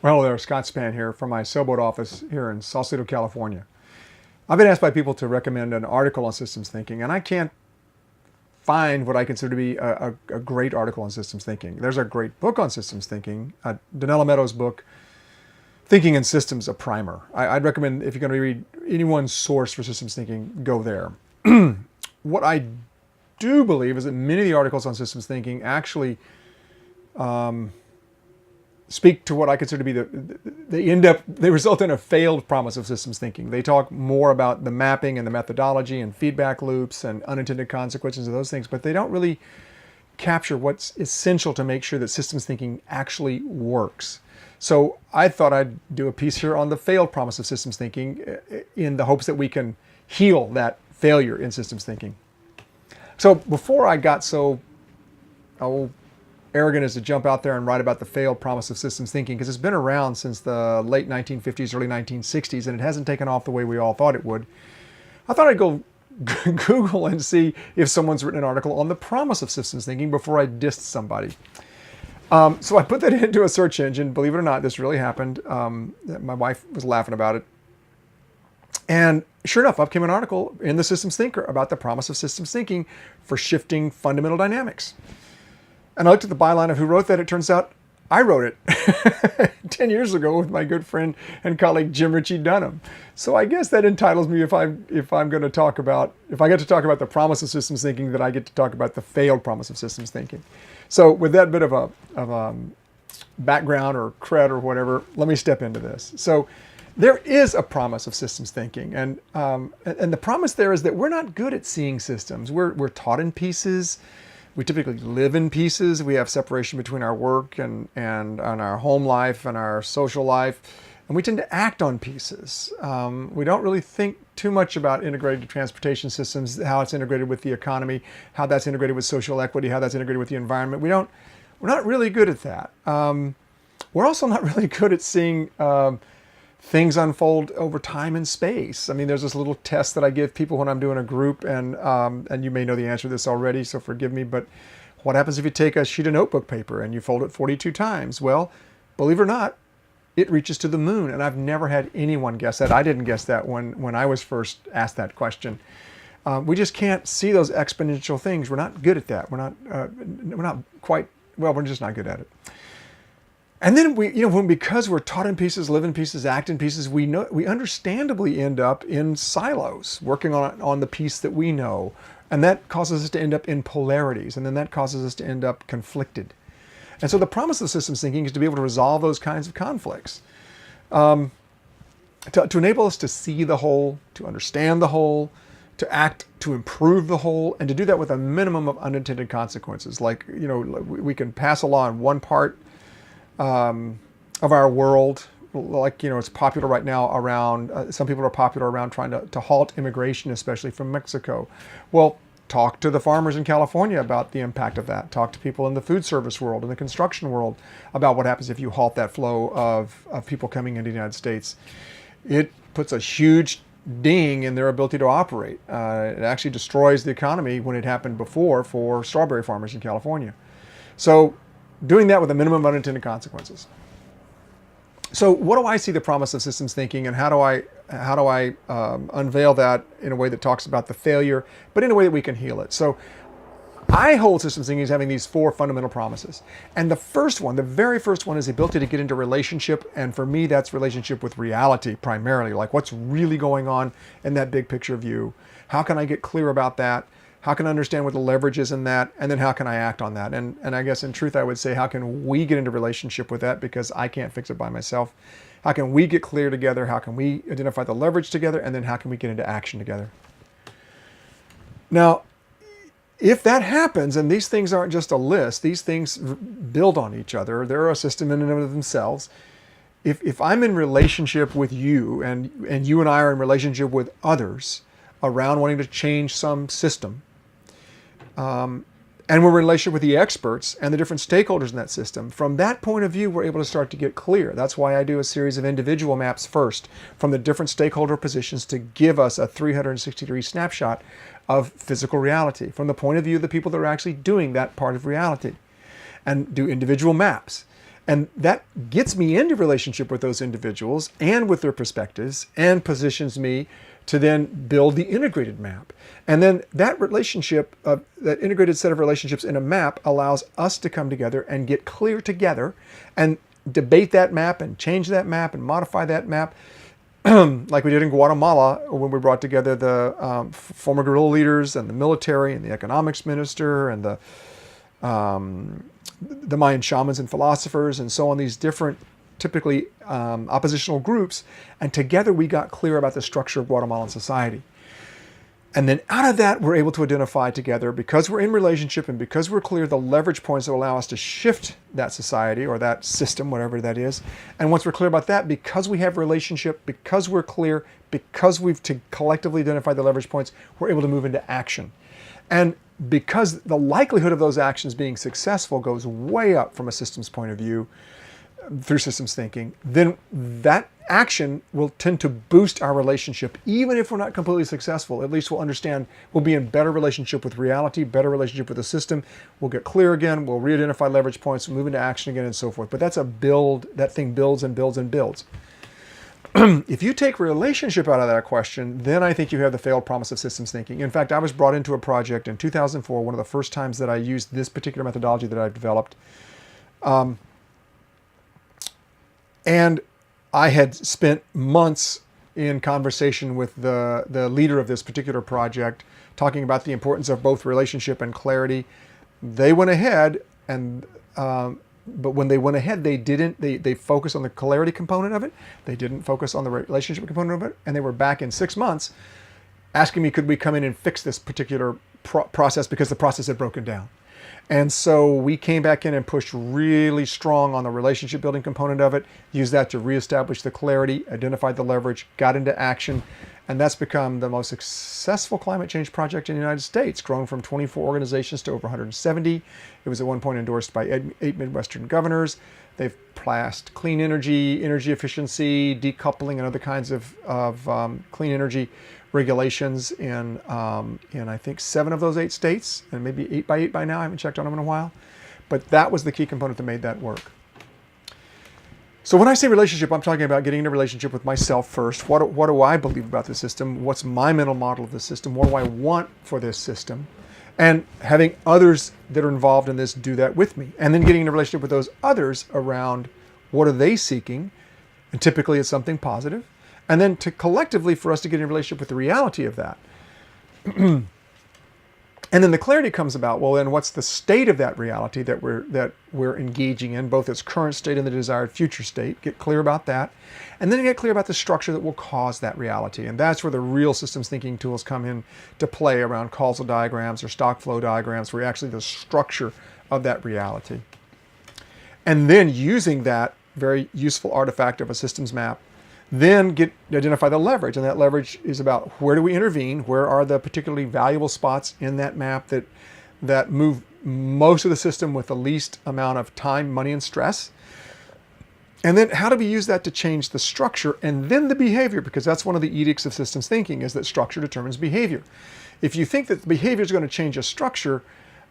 Well, there, Scott Spann here from my sailboat office here in Sausalito, California. I've been asked by people to recommend an article on systems thinking, and I can't find what I consider to be a great article on systems thinking. There's a great book on systems thinking, Donella Meadows' book, Thinking in Systems, a primer. I'd recommend, if you're going to read anyone's source for systems thinking, go there. What I do believe is that many of the articles on systems thinking actually speak to what I consider to be they result in a failed promise of systems thinking. They talk more about the mapping and the methodology and feedback loops and unintended consequences of those things, but they don't really capture what's essential to make sure that systems thinking actually works. So I thought I'd do a piece here on the failed promise of systems thinking in the hopes that we can heal that failure in systems thinking. So before I got so arrogant as to jump out there and write about the failed promise of systems thinking, because it's been around since the late 1950s, early 1960s, and it hasn't taken off the way we all thought it would. I thought I'd go Google and see if someone's written an article on the promise of systems thinking before I dissed somebody. So I put that into a search engine. Believe it or not, this really happened. My wife was laughing about it. And sure enough, up came an article in the Systems Thinker about the promise of systems thinking for shifting fundamental dynamics. And I looked at the byline of who wrote that. It turns out I wrote it 10 years ago with my good friend and colleague Jim Ritchie Dunham. So I guess that entitles me, if I get to talk about the promise of systems thinking, that I get to talk about the failed promise of systems thinking. So with that bit of a background or cred or whatever, let me step into this. So there is a promise of systems thinking, and the promise there is that we're not good at seeing systems. We're taught in pieces. We typically live in pieces. We have separation between our work and our home life and our social life. And we tend to act on pieces. We don't really think too much about integrated transportation systems, how it's integrated with the economy, how that's integrated with social equity, how that's integrated with the environment. We're not really good at that. We're also not really good at seeing things unfold over time and space. I mean, there's this little test that I give people when I'm doing a group, and you may know the answer to this already, so forgive me, but what happens if you take a sheet of notebook paper and you fold it 42 times? Well, believe it or not, it reaches to the moon, and I've never had anyone guess that. I didn't guess that when I was first asked that question. We just can't see those exponential things. We're not good at that. We're just not good at it. And then because we're taught in pieces, live in pieces, act in pieces, we understandably end up in silos, working on the piece that we know. And that causes us to end up in polarities, and then that causes us to end up conflicted. And so the promise of systems thinking is to be able to resolve those kinds of conflicts, to enable us to see the whole, to understand the whole, to act to improve the whole, and to do that with a minimum of unintended consequences. Like, we can pass a law in one part of our world, like, it's popular right now around, some people are popular around trying to halt immigration, especially from Mexico. Well, talk to the farmers in California about the impact of that. Talk to people in the food service world, in the construction world, about what happens if you halt that flow of people coming into the United States. It puts a huge ding in their ability to operate. It actually destroys the economy when it happened before for strawberry farmers in California. So doing that with a minimum of unintended consequences. So what do I see the promise of systems thinking, and how do I unveil that in a way that talks about the failure, but in a way that we can heal it? So I hold systems thinking as having these four fundamental promises. And the very first one is the ability to get into relationship. And for me, that's relationship with reality primarily, like what's really going on in that big picture view. How can I get clear about that? How can I understand what the leverage is in that? And then how can I act on that? And I guess in truth, I would say, how can we get into relationship with that? Because I can't fix it by myself. How can we get clear together? How can we identify the leverage together? And then how can we get into action together? Now, if that happens, and these things aren't just a list, these things build on each other. They're a system in and of themselves. If I'm in relationship with you, and you and I are in relationship with others around wanting to change some system, and we're in relationship with the experts and the different stakeholders in that system, from that point of view, we're able to start to get clear. That's why I do a series of individual maps first from the different stakeholder positions to give us a 360-degree snapshot of physical reality from the point of view of the people that are actually doing that part of reality, and do individual maps. And that gets me into relationship with those individuals and with their perspectives and positions me to then build the integrated map. And then that relationship, that integrated set of relationships in a map allows us to come together and get clear together and debate that map and change that map and modify that map. Like we did in Guatemala when we brought together the former guerrilla leaders and the military and the economics minister and the Mayan shamans and philosophers and so on, these different typically oppositional groups, and together we got clear about the structure of Guatemalan society. And then out of that, we're able to identify together, because we're in relationship and because we're clear, the leverage points that will allow us to shift that society or that system, whatever that is. And once we're clear about that, because we have relationship, because we're clear, because we've collectively identified the leverage points, we're able to move into action. And because the likelihood of those actions being successful goes way up from a systems point of view through systems thinking, then that action will tend to boost our relationship. Even if we're not completely successful, at least we'll understand, we'll be in better relationship with reality, better relationship with the system. We'll get clear again, we'll re-identify leverage points, move into action again, and so forth. But that's a build, that thing builds and builds and builds. If you take relationship out of that question, then I think you have the failed promise of systems thinking. In fact, I was brought into a project in 2004, one of the first times that I used this particular methodology that I've developed. And I had spent months in conversation with the leader of this particular project, talking about the importance of both relationship and clarity. They went ahead and but when they went ahead, they focused on the clarity component of it. They didn't focus on the relationship component of it. And they were back in 6 months asking me, could we come in and fix this particular process, because the process had broken down. And so we came back in and pushed really strong on the relationship building component of it, used that to reestablish the clarity, identified the leverage, got into action. And that's become the most successful climate change project in the United States, grown from 24 organizations to over 170. It was at one point endorsed by 8 Midwestern governors. They've passed clean energy, energy efficiency, decoupling, and other kinds of clean energy regulations in I think 7 of those 8 states, and maybe 8 by 8 by now. I haven't checked on them in a while. But that was the key component that made that work. So when I say relationship, I'm talking about getting into a relationship with myself first. What do I believe about the system? What's my mental model of the system? What do I want for this system? And having others that are involved in this do that with me. And then getting in a relationship with those others around what are they seeking? And typically it's something positive. And then to collectively for us to get in a relationship with the reality of that. And then the clarity comes about, well, then what's the state of that reality that we're engaging in, both its current state and the desired future state? Get clear about that. And then get clear about the structure that will cause that reality. And that's where the real systems thinking tools come in to play around causal diagrams or stock flow diagrams, where actually the structure of that reality. And then using that very useful artifact of a systems map, then identify the leverage. And that leverage is about where do we intervene? Where are the particularly valuable spots in that map that move most of the system with the least amount of time, money, and stress? And then how do we use that to change the structure and then the behavior? Because that's one of the edicts of systems thinking, is that structure determines behavior. If you think that behavior is going to change a structure,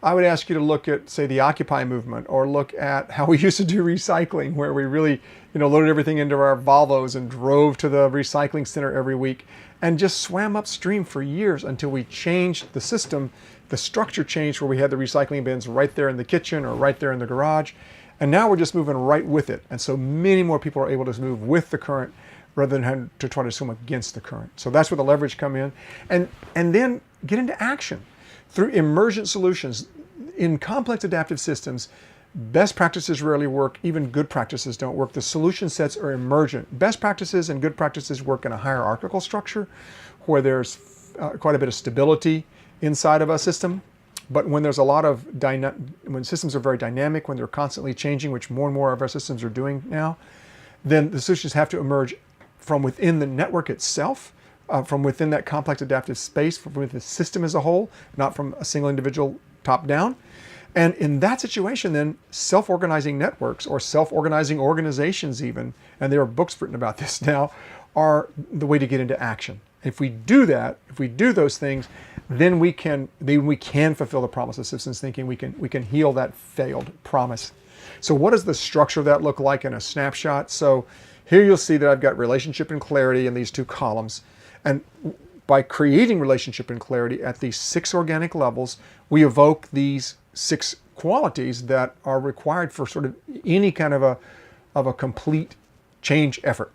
I would ask you to look at, say, the Occupy movement, or look at how we used to do recycling, where we really, loaded everything into our Volvos and drove to the recycling center every week and just swam upstream for years until we changed the system. The structure changed, where we had the recycling bins right there in the kitchen or right there in the garage. And now we're just moving right with it. And so many more people are able to move with the current rather than having to try to swim against the current. So that's where the leverage come in. And then get into action. Through emergent solutions. In complex adaptive systems, best practices rarely work. Even good practices don't work. The solution sets are emergent. Best practices and good practices work in a hierarchical structure where there's quite a bit of stability inside of a system. But when there's a lot of when systems are very dynamic, when they're constantly changing, which more and more of our systems are doing now, then the solutions have to emerge from within the network itself. From within that complex adaptive space, from within the system as a whole, not from a single individual top down. And in that situation, then self-organizing networks or self-organizing organizations even, and there are books written about this now, are the way to get into action. If we do that, if we do those things, then we can fulfill the promise of systems thinking. We can heal that failed promise. So what does the structure of that look like in a snapshot? So here you'll see that I've got relationship and clarity in these two columns. And by creating relationship and clarity at these 6 organic levels, we evoke these 6 qualities that are required for sort of any kind of a complete change effort.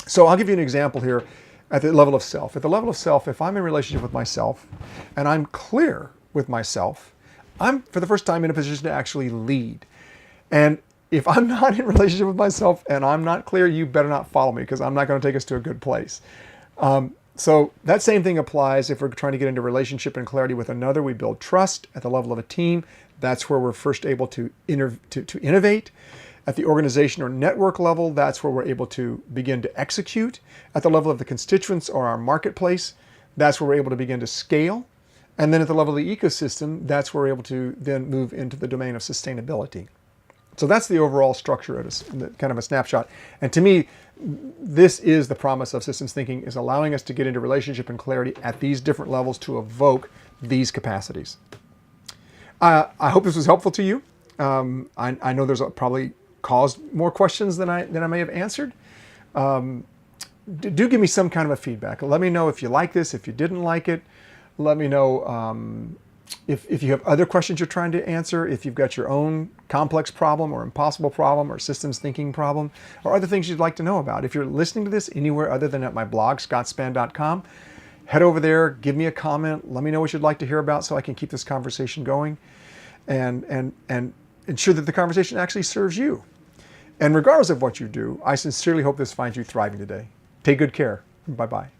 So I'll give you an example here at the level of self. At the level of self, if I'm in relationship with myself and I'm clear with myself, I'm for the first time in a position to actually lead. And if I'm not in relationship with myself and I'm not clear, you better not follow me, because I'm not going to take us to a good place. So that same thing applies if we're trying to get into relationship and clarity with another. We build trust at the level of a team. That's where we're first able to innovate. At the organization or network level, that's where we're able to begin to execute. At the level of the constituents or our marketplace, that's where we're able to begin to scale. And then at the level of the ecosystem, that's where we're able to then move into the domain of sustainability. So that's the overall structure at kind of a snapshot. And to me, this is the promise of systems thinking, is allowing us to get into relationship and clarity at these different levels to evoke these capacities. I hope this was helpful to you. I know there's probably caused more questions than I may have answered. Do give me some kind of a feedback. Let me know if you like this, if you didn't like it. Let me know if you have other questions you're trying to answer, if you've got your own complex problem or impossible problem or systems thinking problem, or other things you'd like to know about. If you're listening to this anywhere other than at my blog, scottspann.com, head over there, give me a comment, let me know what you'd like to hear about so I can keep this conversation going and ensure that the conversation actually serves you. And regardless of what you do, I sincerely hope this finds you thriving today. Take good care. Bye-bye.